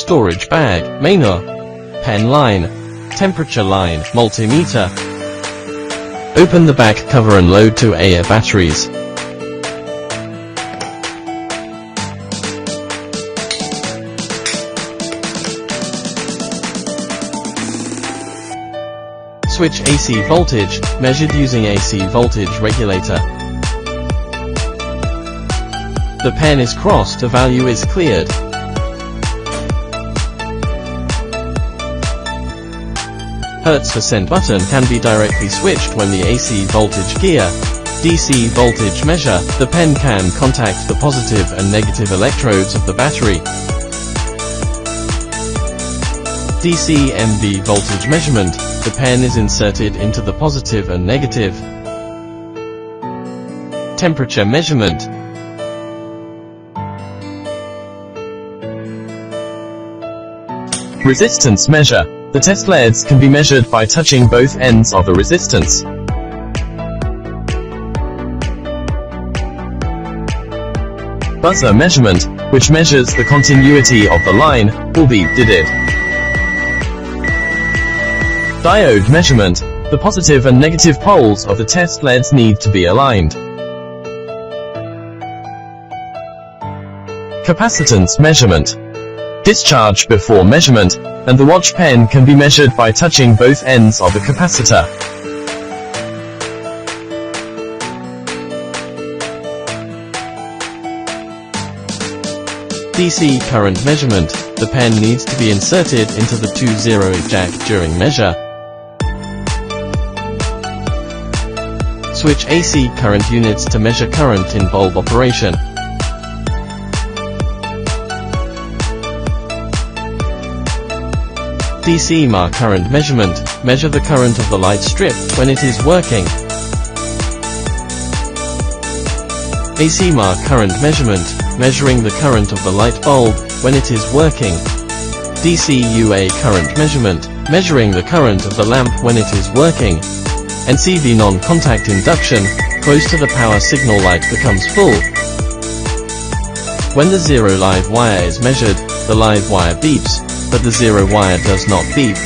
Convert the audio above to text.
storage bag, mainer, pen line, temperature line, multimeter. Open the back cover and load 2 AA batteries. Switch AC voltage, measured using AC voltage regulator. The pen is crossed, a value is cleared. Hertz% button can be directly switched when the AC voltage gear, DC voltage measure. The pen can contact the positive and negative electrodes of the battery. DC MV voltage measurement. The pen is inserted into the positive and negative. Temperature measurement. Resistance measure. The test leads can be measured by touching both ends of the resistance. Buzzer measurement, which measures the continuity of the line, will be did. Diode measurement. The positive and negative poles of the test leads need to be aligned. Capacitance measurement. Discharge before measurement, and the watch pen can be measured by touching both ends of the capacitor. DC current measurement. The pen needs to be inserted into the 2-0 jack during measure. Switch AC current units to measure current in bulb operation. DC MAR current measurement. Measure the current of the light strip when it is working. AC MAR current measurement. Measuring the current of the light bulb when it is working. DC UA current measurement. Measuring the current of the lamp when it is working. NCV non-contact induction. Close to the power signal light becomes full. When the 0 live wire is measured, the live wire beeps, but the 0 wire does not beep.